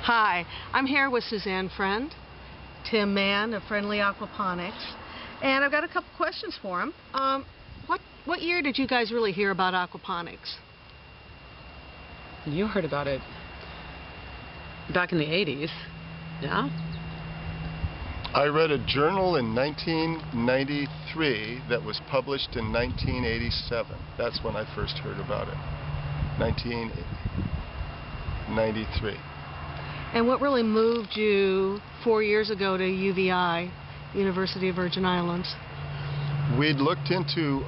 Hi, I'm here with Susanne Friend, Tim Mann of Friendly Aquaponics, and I've got a couple questions for him. What year did you guys really hear about aquaponics? You heard about it back in the 80s, yeah? I read a journal in 1993 that was published in 1987. That's when I first heard about it, 1993. And what really moved you 4 years ago to UVI, University of Virgin Islands? I'd looked into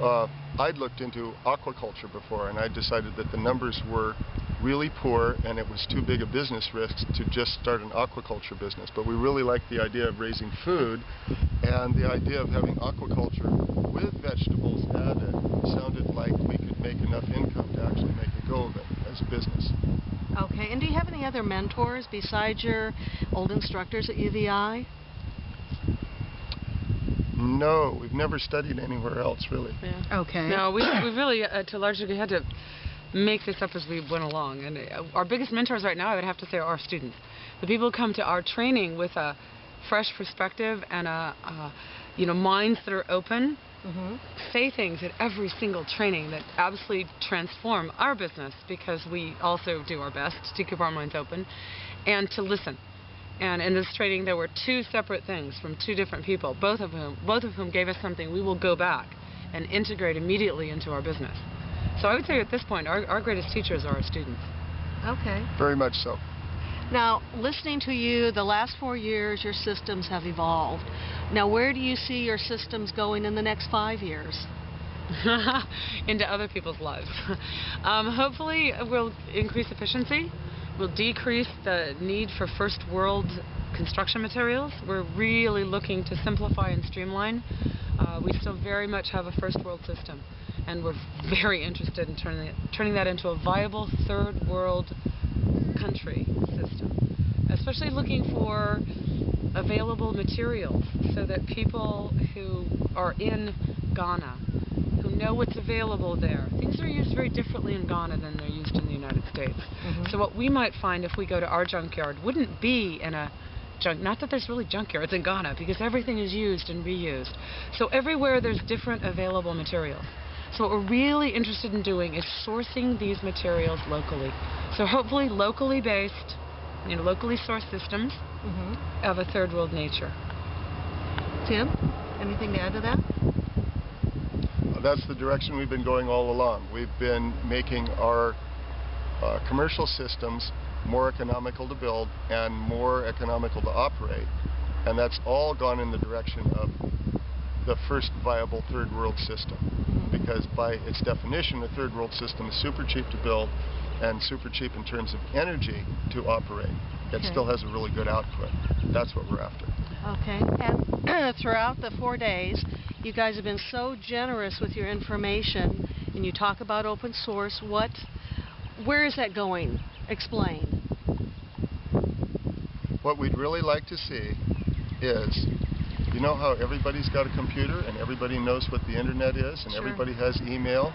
aquaculture before, and I decided that the numbers were really poor and it was too big a business risk to just start an aquaculture business. But we really liked the idea of raising food, and the idea of having aquaculture with vegetables added sounded like we could make enough income to actually make a go of it as a business. Okay, and do you have any other mentors besides your old instructors at UVI? No, we've never studied anywhere else, really. Yeah. Okay. No, we really, to a large degree, had to make this up as we went along. And our biggest mentors right now, I would have to say, are our students. The people who come to our training with a fresh perspective and minds that are open, say things at every single training that absolutely transform our business, because we also do our best to keep our minds open and to listen. And in this training, there were two separate things from two different people, both of whom gave us something we will go back and integrate immediately into our business. So I would say at this point, our greatest teachers are our students. Okay. Very much so. Now, listening to you, the last 4 years, your systems have evolved. Now, where do you see your systems going in the next 5 years? Into other people's lives. Hopefully, we'll increase efficiency. We'll decrease the need for first world construction materials. We're really looking to simplify and streamline. We still very much have a first world system, and we're very interested in turning that into a viable third world country system, especially looking for available materials so that people who are in Ghana, who know what's available there, things are used very differently in Ghana than they're used in the United States. So what we might find if we go to our junkyard wouldn't be in a not that there's really junkyards in Ghana, because everything is used and reused. So everywhere there's different available materials. So what we're really interested in doing is sourcing these materials locally. So hopefully locally based, locally sourced systems of a third world nature. Tim, anything to add to that? That's the direction we've been going all along. We've been making our commercial systems more economical to build and more economical to operate, and that's all gone in the direction of the first viable third world system, because by its definition, a third world system is super cheap to build and super cheap in terms of energy to operate. It still has a really good output. That's what we're after. Okay, and throughout the 4 days, you guys have been so generous with your information, and you talk about open source. Where is that going? Explain. What we'd really like to see is, you know how everybody's got a computer and everybody knows what the internet is and everybody has email?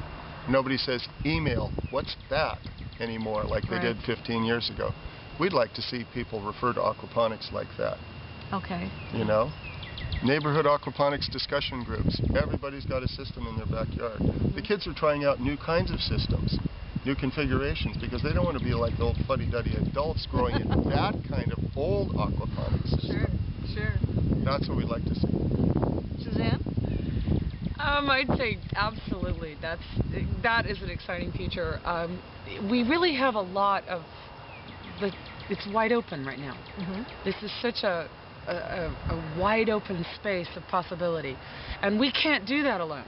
Nobody says, email, what's that anymore, like they did 15 years ago. We'd like to see people refer to aquaponics like that. Okay. Neighborhood aquaponics discussion groups. Everybody's got a system in their backyard. The kids are trying out new kinds of systems, new configurations, because they don't want to be like the old fuddy-duddy adults growing in that kind of old aquaponics system. Sure. That's what we'd like to see. Suzanne? I'd say absolutely. That is an exciting future. We really have a lot of it's wide open right now. This is such a wide open space of possibility, and we can't do that alone.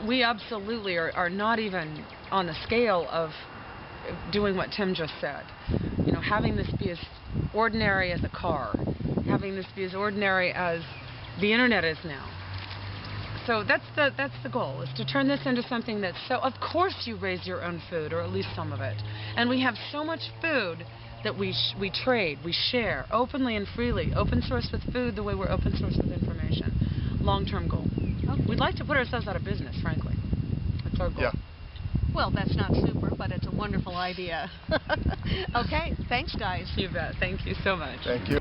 We absolutely are not even on the scale of doing what Tim just said. Having this be as ordinary as a car, having this be as ordinary as the internet is now. So that's the goal, is to turn this into something that's so, of course you raise your own food, or at least some of it. And we have so much food that we trade, we share openly and freely, open source with food the way we're open source with information. Long-term goal. Okay. We'd like to put ourselves out of business, frankly. That's our goal. Well, that's not super, but it's a wonderful wonderful idea. Okay, thanks guys. You bet. Thank you so much. Thank you.